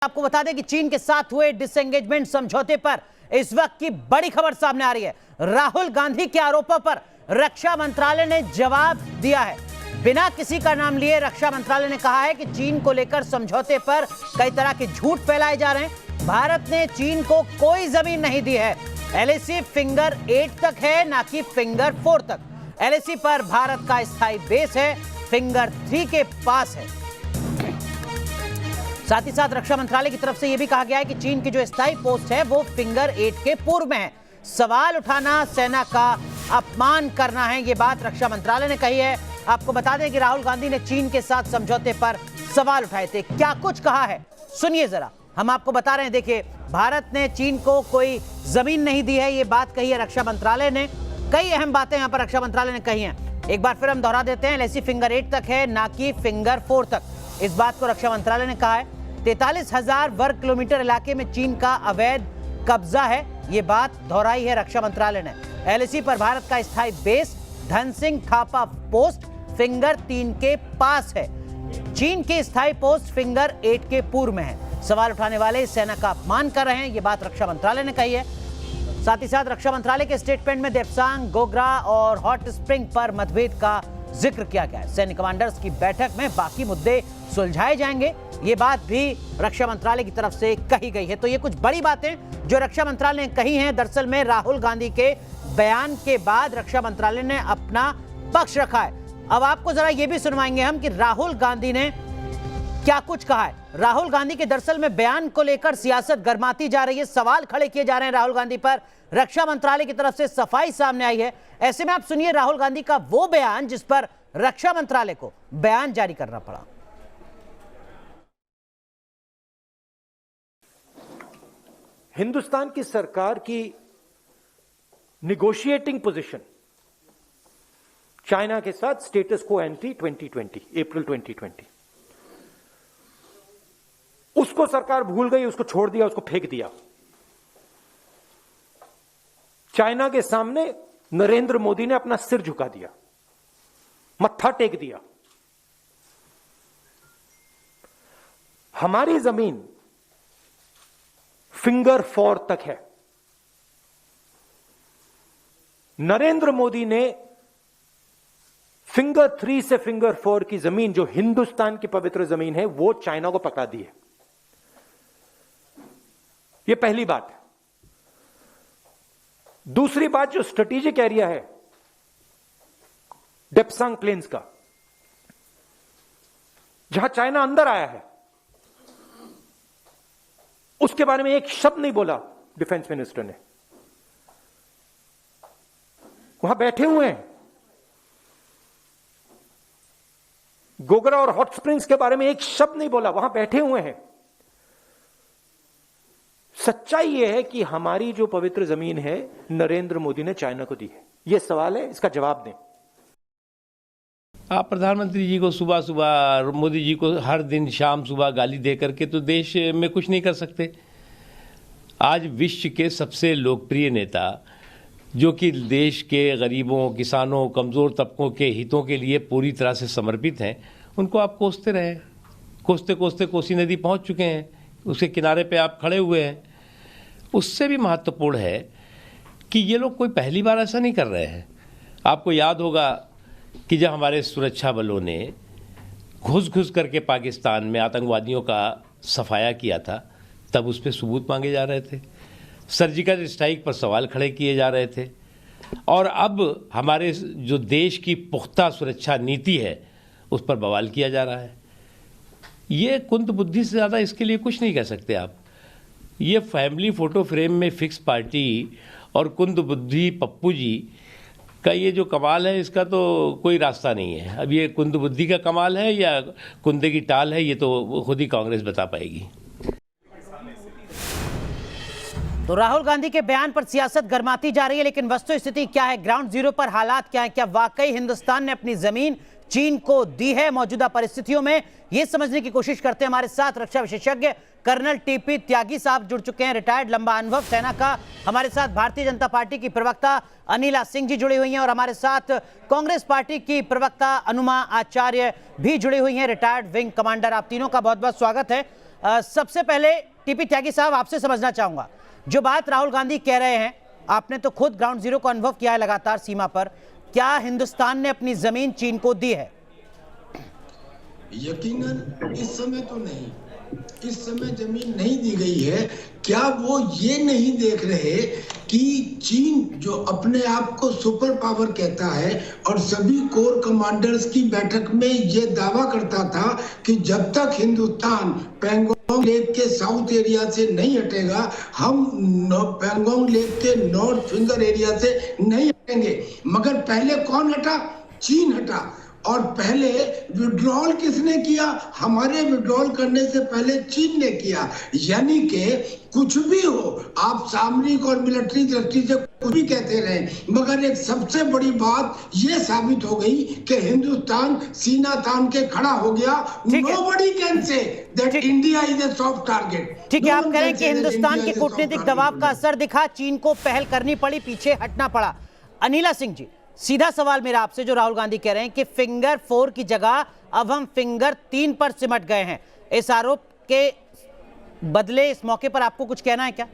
आपको बता दें कि चीन के साथ हुए डिसएंगेजमेंट समझौते पर इस वक्त की बड़ी खबर सामने आ रही है। राहुल गांधी के आरोपों पर रक्षा मंत्रालय ने जवाब दिया है। बिना किसी का नाम लिए रक्षा मंत्रालय ने कहा है कि चीन को लेकर समझौते पर कई तरह के झूठ फैलाए जा रहे हैं। भारत ने चीन को कोई जमीन नहीं दी है। एलएसी फिंगर 8 तक है, ना कि फिंगर 4 तक। एलएसी पर भारत का स्थायी बेस है, फिंगर 3 के पास है। साथ ही साथ रक्षा मंत्रालय की तरफ से यह भी कहा गया है कि चीन की जो स्थायी पोस्ट है वो फिंगर 8 के पूर्व में है। सवाल उठाना सेना का अपमान करना है, ये बात रक्षा मंत्रालय ने कही है। आपको बता दें कि राहुल गांधी ने चीन के साथ समझौते पर सवाल उठाए थे। क्या कुछ कहा है सुनिए जरा, हम आपको बता रहे हैं। देखिए, भारत ने चीन को कोई जमीन नहीं दी है, ये बात कही है रक्षा मंत्रालय ने। कई अहम बातें यहां पर रक्षा मंत्रालय ने कही हैं। एक बार फिर हम दोहरा देते हैं, एलएसी फिंगर 8 तक है, ना कि फिंगर 4 तक। इस बात को रक्षा मंत्रालय ने कहा है। 43,000 वर्ग किलोमीटर इलाके में चीन का अवैध कब्जा है, ये बात दोहराई है रक्षा मंत्रालय ने। एलएसी पर भारत का स्थायी base Dhan Singh Thapa post finger 3 के पास है। चीन की स्थायी पोस्ट फिंगर 8 के पूर्व में है। सवाल उठाने वाले सेना का अपमान कर रहे हैं, ये बात रक्षा मंत्रालय ने कही है। साथ ही साथ रक्षा मंत्रालय के स्टेटमेंट में देप्सांग, गोगरा और हॉट स्प्रिंग पर मतभेद का जिक्र किया गया है। सैन्य कमांडर्स की बैठक में बाकी मुद्दे सुलझाए जाएंगे, ये बात भी रक्षा मंत्रालय की तरफ से कही गई है। तो ये कुछ बड़ी बातें जो रक्षा मंत्रालय ने कही हैं। दरअसल में राहुल गांधी के बयान के बाद रक्षा मंत्रालय ने अपना पक्ष रखा है। अब आपको जरा ये भी सुनवाएंगे हम कि राहुल गांधी ने क्या कुछ कहा है। राहुल गांधी के दरअसल में बयान को लेकर सियासत गर्माती जा रही है, सवाल खड़े किए जा रहे हैं राहुल गांधी पर। रक्षा मंत्रालय की तरफ से सफाई सामने आई है। ऐसे में आप सुनिए राहुल गांधी का वो बयान जिस पर रक्षा मंत्रालय को बयान जारी करना पड़ा। हिंदुस्तान की सरकार की निगोशिएटिंग पोजीशन चाइना के साथ स्टेटस को एंटी 2020 अप्रैल 2020, उसको सरकार भूल गई, उसको छोड़ दिया, उसको फेंक दिया। चाइना के सामने नरेंद्र मोदी ने अपना सिर झुका दिया, मत्था टेक दिया। हमारी जमीन फिंगर 4 तक है। नरेंद्र मोदी ने फिंगर 3 से फिंगर 4 की जमीन, जो हिंदुस्तान की पवित्र जमीन है, वो चाइना को पकड़ा दी है। यह पहली बात है। दूसरी बात, जो स्ट्रेटेजिक एरिया है डेप्सांग प्लेन्स का, जहां चाइना अंदर आया है, उसके बारे में एक शब्द नहीं बोला डिफेंस मिनिस्टर ने। वहां बैठे हुए हैं। गोगरा और हॉट स्प्रिंग्स के बारे में एक शब्द नहीं बोला, वहां बैठे हुए हैं। सच्चाई यह है कि हमारी जो पवित्र जमीन है नरेंद्र मोदी ने चाइना को दी है। यह सवाल है, इसका जवाब दें। आप प्रधानमंत्री जी को सुबह सुबह, मोदी जी को हर दिन शाम सुबह गाली दे करके तो देश में कुछ नहीं कर सकते। आज विश्व के सबसे लोकप्रिय नेता, जो कि देश के गरीबों, किसानों, कमज़ोर तबकों के हितों के लिए पूरी तरह से समर्पित हैं, उनको आप कोसते रहे। कोसते कोसते कोसी नदी पहुंच चुके हैं, उसके किनारे पे आप खड़े हुए हैं। उससे भी महत्वपूर्ण है कि ये लोग कोई पहली बार ऐसा नहीं कर रहे हैं। आपको याद होगा कि जब हमारे सुरक्षा बलों ने घुस घुस करके पाकिस्तान में आतंकवादियों का सफाया किया था, तब उस पर सबूत मांगे जा रहे थे, सर्जिकल स्ट्राइक पर सवाल खड़े किए जा रहे थे। और अब हमारे जो देश की पुख्ता सुरक्षा नीति है, उस पर बवाल किया जा रहा है। ये कुंद बुद्धि से ज़्यादा इसके लिए कुछ नहीं कह सकते आप। ये फैमिली फ़ोटो फ्रेम में फिक्स पार्टी और कुंद बुद्धि पप्पू जी का ये जो कमाल है, इसका तो कोई रास्ता नहीं है। अब ये कुंद बुद्धि का कमाल है या कुंदे की टाल है, ये तो खुद ही कांग्रेस बता पाएगी। तो राहुल गांधी के बयान पर सियासत गर्माती जा रही है, लेकिन वस्तुस्थिति क्या है, ग्राउंड जीरो पर हालात क्या है? क्या वाकई हिंदुस्तान ने अपनी जमीन चीन को दी है मौजूदा परिस्थितियों में? यह समझने की कोशिश करते हैं हमारे साथ रक्षा विशेषज्ञ कर्नल टीपी त्यागी साहब जुड़ चुके हैं, रिटायर्ड, लंबा अनुभव सेना का। हमारे साथ भारतीय जनता पार्टी की प्रवक्ता अनिला सिंह जी जुड़ी हुई हैं और हमारे साथ कांग्रेस पार्टी की प्रवक्ता अनुमा आचार्य भी जुड़ी हुई हैं, रिटायर्ड विंग कमांडर। आप तीनों का बहुत बहुत स्वागत है। सबसे पहले टीपी त्यागी साहब, आपसे समझना चाहूंगा, जो बात राहुल गांधी कह रहे हैं, आपने तो खुद ग्राउंड जीरो को अनुभव किया है लगातार सीमा पर, क्या हिंदुस्तान ने अपनी जमीन चीन को दी है? यकीनन इस समय तो नहीं, इस समय जमीन नहीं दी गई है। क्या वो ये नहीं देख रहे कि चीन जो अपने आप को सुपर पावर कहता है और सभी कोर कमांडर्स की बैठक में ये दावा करता था कि जब तक हिंदुस्तान पैंगोंग लेक के साउथ एरिया से नहीं हटेगा, हम पैंगोंग लेक के नॉर्थ फिंगर एरिया से नहीं हटेंगे। मगर पहले कौन हटा? चीन हटा। और पहले विड्रॉल किसने किया? हमारे विड्रॉल करने से पहले चीन ने किया। यानी कि कुछ भी हो, आप सामरिक और मिलिट्री दृष्टि से कुछ भी कहते रहे, मगर एक सबसे बड़ी बात ये साबित हो गई कि हिंदुस्तान सीना तान के खड़ा हो गया। Nobody can say that India is a soft target। ठीक है, आप कह रहे हैं कि हिंदुस्तान के कूटनीतिक दबाव का असर दिखा, चीन को पहल करनी पड़ी, पीछे हटना पड़ा। अनिला सिंह जी, सीधा सवाल मेरा आपसे, जो राहुल गांधी कह रहे हैं कि फिंगर 4 की जगह अब हम फिंगर 3 पर सिमट गए हैं, इस आरोप के बदले इस मौके पर आपको कुछ कहना है क्या?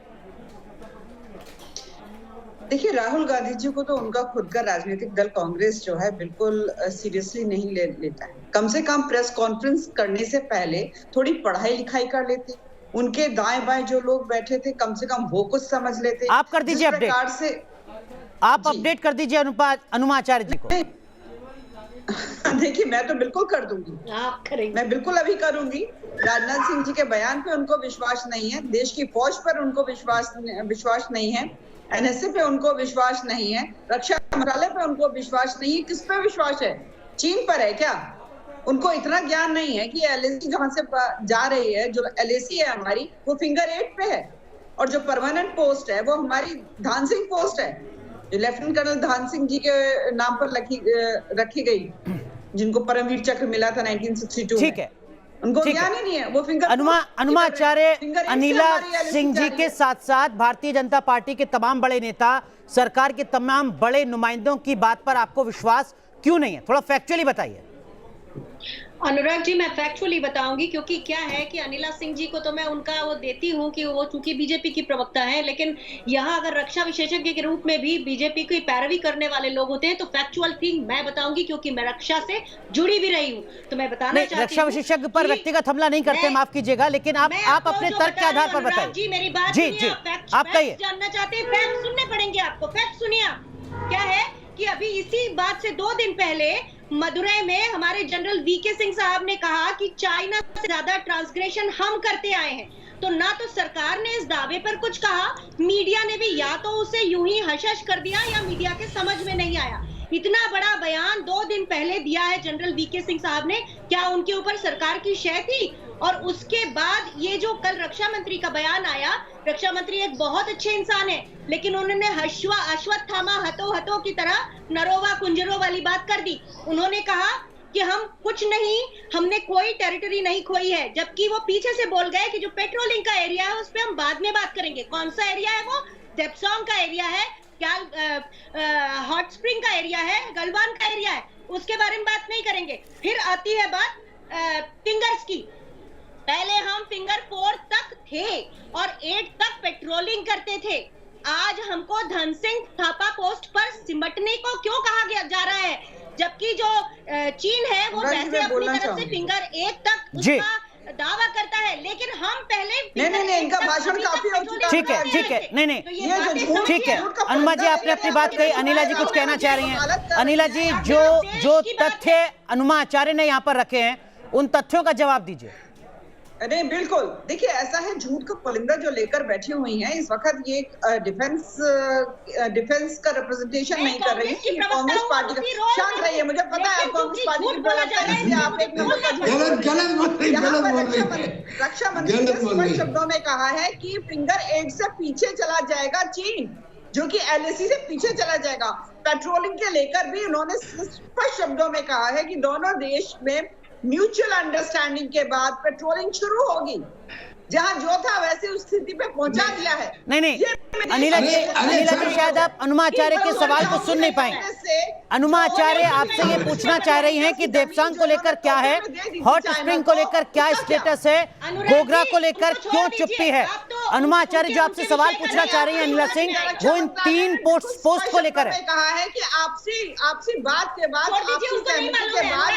देखिए, राहुल गांधी जी को तो उनका खुद का राजनीतिक दल कांग्रेस जो है बिल्कुल सीरियसली नहीं लेता है। कम से कम प्रेस कॉन्फ्रेंस करने से पहले थोड़ी पढ़ाई लिखाई कर लेते, उनके दाएं बाएं जो लोग बैठे थे कम से कम वो कुछ समझ लेते। आप कर दीजिए अपडेट, आप अपडेट कर दीजिए अनुमा आचार्य जी को। देखिए, मैं तो बिल्कुल कर दूंगी, आप करेंगे, मैं बिल्कुल अभी करूंगी। राजनाथ सिंह जी के बयान पे उनको विश्वास नहीं है, देश की फौज पर उनको विश्वास नहीं है, एनएसए पे उनको विश्वास नहीं है, रक्षा मंत्रालय पे उनको विश्वास नहीं है। किस पे विश्वास है? चीन पर है क्या? उनको इतना ज्ञान नहीं है कि एलएसी जहां से जा रही है, जो एलएसी है हमारी, वो फिंगर 8 पे है, और जो परमानेंट पोस्ट है वो हमारी धान सिंह पोस्ट है, जो लेफ्टिनेंट कर्नल धान सिंह जी के नाम पर रखी गई, जिनको परमवीर चक्र मिला था 1962। ठीक है, उनको ज्ञान ही नहीं है। वो फिंगर अनुमा आचार्य, अनिला सिंह जी के साथ साथ भारतीय जनता पार्टी के तमाम बड़े नेता, सरकार के तमाम बड़े नुमाइंदों की बात पर आपको विश्वास क्यों नहीं है? थोड़ा फैक्चुअली बताइए। अनुराग जी, मैं फैक्चुअली बताऊंगी, क्योंकि क्या है कि अनिला सिंह जी को तो मैं उनका वो देती हूँ कि वो चूंकि बीजेपी की प्रवक्ता है, लेकिन यहाँ अगर रक्षा विशेषज्ञ के रूप में भी बीजेपी की पैरवी करने वाले लोग होते हैं तो फैक्चुअल थिंग मैं बताऊंगी, क्योंकि मैं रक्षा से जुड़ी भी रही हूँ। तो मैं बताना चाहती हूँ, रक्षा विशेषज्ञ पर व्यक्तिगत हमला नहीं करते, माफ कीजिएगा, लेकिन आप अपने तर्क के आधार पर बताइए। जी, मेरी बात जी, आप कहिए। जानना चाहते हैं, फैक्ट सुनने पड़ेंगे आपको। फैक्ट सुनिए आप। क्या है कि अभी इसी बात से 2 दिन पहले मदुरई में हमारे जनरल वीके सिंह साहब ने कहा कि चाइना से ज्यादा ट्रांसग्रेशन हम करते आए हैं। तो ना तो सरकार ने इस दावे पर कुछ कहा, मीडिया ने भी या तो उसे यूं ही हश-हश कर दिया या मीडिया के समझ में नहीं आया। इतना बड़ा बयान 2 दिन पहले दिया है जनरल वीके सिंह साहब ने, क्या उनके ऊपर सरकार की शय थी? और उसके बाद ये जो कल रक्षा मंत्री का बयान आया, रक्षा मंत्री एक बहुत अच्छे इंसान है, लेकिन उन्होंने अश्वत्थामा हतो की तरह नरोवा कुंजरो वाली बात कर दी। उन्होंने कहा कि हम कुछ नहीं, हमने कोई टेरिटरी नहीं खोई है, जबकि वो पीछे से बोल गए कि जो पेट्रोलिंग का एरिया है उस पर हम बाद में बात करेंगे। कौन सा एरिया है वो? देप्सोंग का एरिया है, क्या हॉट स्प्रिंग का एरिया है, गलवान का एरिया है, उसके बारे में बात नहीं करेंगे। फिर आती है बात फिंगर्स की। पहले हम फिंगर 4 तक थे और 8 तक पेट्रोलिंग करते थे। आज हमको धन सिंह थापा पोस्ट पर सिमटने को क्यों कहा गया जा रहा है, जबकि जो चीन है वो वैसे अपनी तरफ से फिंगर 1 तक उसका दावा करता है, लेकिन हम पहले नहीं, इनका भाषण काफी हो चुका है। ठीक है, नहीं, ठीक है। अनुमा जी, आपने अपनी बात कही, अनिला जी कुछ कहना चाह रही हैं। अनिला जी, जो तथ्य अनुमा आचार्य ने यहाँ पर रखे हैं, उन तथ्यों का जवाब दीजिए। अरे बिल्कुल, देखिए ऐसा है, झूठ का पुलिंदा जो लेकर बैठी हुई हैं इस वक्त, ये डिफेंस का रिप्रेजेंटेशन नहीं कर रही है, कांग्रेस पार्टी का। शांत रहिए, मुझे पता है आप कांग्रेस पार्टी की प्रवक्ता हैं, इसलिए आप एक नंबर का रक्षा मंत्री ने स्पष्ट शब्दों में कहा है कि फिंगर 8 से पीछे चला जाएगा चीन, जो कि एलएसी से पीछे चला जाएगा। पेट्रोलिंग के लेकर भी उन्होंने स्पष्ट शब्दों में कहा है कि दोनों देश में म्यूचुअल अंडरस्टैंडिंग के बाद पेट्रोलिंग शुरू होगी। जहां जो था वैसे उस स्थिति पे पहुंचा दिया है। नहीं अनिला जी शायद आप अनुमाचार्य के सवाल को सुन नहीं पाए। अनुमाचार्य आपसे ये पूछना चाह रही हैं कि देवसांग को लेकर क्या है, हॉट स्प्रिंग को लेकर क्या स्टेटस है, गोगरा को लेकर क्यों चुप्पी है। अनुमाचार्य जो आपसे सवाल पूछना चाह रही हैं अनिला सिंह, वो इन 3 पोस्ट को लेकर है। कहा है कि आपसी बात के बाद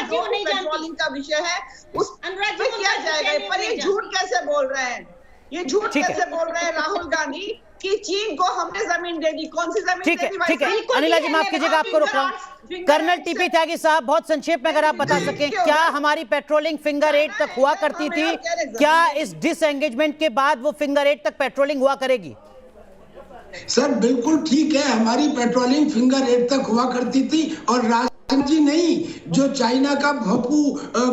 जो पेट्रोलिंग का विषय है उस पे किया जाएगा। पर ये झूठ कैसे बोल रहे हैं, ये झूठ कैसे बोल रहे हैं राहुल गांधी कि चीन को हमने जमीन दे दी। कौन सी जमीन? ठीक है अनिला जी, माफ कीजिएगा आपको रोक रहा हूं। कर्नल टीपी त्यागी साहब, बहुत संक्षेप में अगर आप बता सकें, क्या हमारी पेट्रोलिंग फिंगर 8 तक हुआ करती थी? क्या इस डिसएंगेजमेंट के बाद वो फिंगर 8 तक पेट्रोलिंग हुआ करेगी? सर बिल्कुल ठीक है, हमारी पेट्रोलिंग फिंगर 8 तक हुआ करती थी। और राजन जी नहीं, जो चाइना का भोपू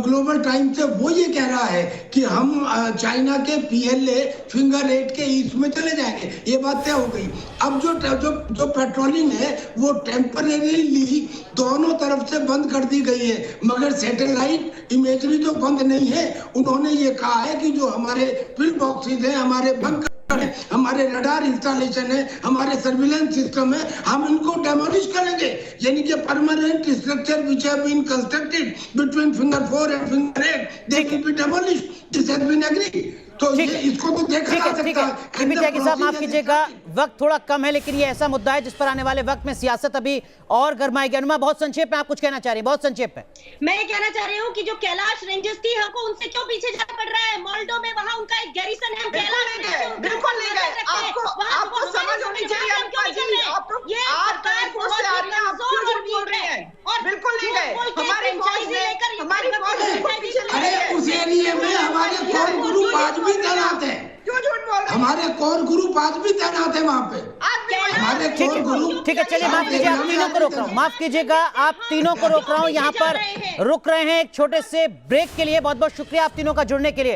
ग्लोबल टाइम्स है वो ये कह रहा है कि हम चाइना के पीएलए फिंगर 8 के ईस्ट में चले जाएंगे। ये बात तय हो गई। अब जो पेट्रोलिंग है वो टेम्परेरीली दोनों तरफ से बंद कर दी गई है, मगर सैटेलाइट इमेजरी तो बंद नहीं है। उन्होंने ये कहा है कि जो हमारे पिल बॉक्सेस हैं, हमारे बंकर, हमारे रडार इंस्टॉलेशन है, हमारे सर्विलेंस सिस्टम है, हम इनको डेमोलिश करेंगे। यानी कि permanent structure which have been constructed between finger 4 and finger 8 they will be demolished. This has been agreed. तो ये इसको तो देखा जा सकता है। टीपी त्यागी साहब, माफ कीजिएगा, वक्त थोड़ा कम है, लेकिन ये ऐसा मुद्दा है जिस पर आने वाले वक्त में सियासत अभी और गर्माएगी। अनुमा, बहुत संक्षेप में आप कुछ कहना चाह रही हैं, बहुत संक्षेप में। मैं ये कहना चाह रही हूँ कि जो कैलाश रेंजर्स थी, हमको उनसे क्यों पीछे जाना पड़ रहा है? मोल्डो में वहाँ उनका एक गैरिसन है, बिल्कुल नहीं गए। आपको समझ होनी चाहिए। ये सरकार फोर्स से आ रही है, आप क्यों झूठ बोल रहे हैं? बिल्कुल नहीं गए। हमारी फौज पीछे। अरे उस एरिया में हमारे कोर ग्रुप आज भी तैनात है। क्यों झूठ बोल रहे हैं? हमारे कोर ग्रुप आज भी तैनात है वहाँ पे। हमारे कोर ग्रुप। ठीक है, चलिए माफ कीजिए, आप तीनों को रोक रहा हूँ, माफ कीजिएगा, आप तीनों को रोक रहा हूँ। यहाँ पर रुक रहे हैं एक छोटे से ब्रेक के लिए। बहुत बहुत शुक्रिया आप तीनों का जुड़ने के लिए।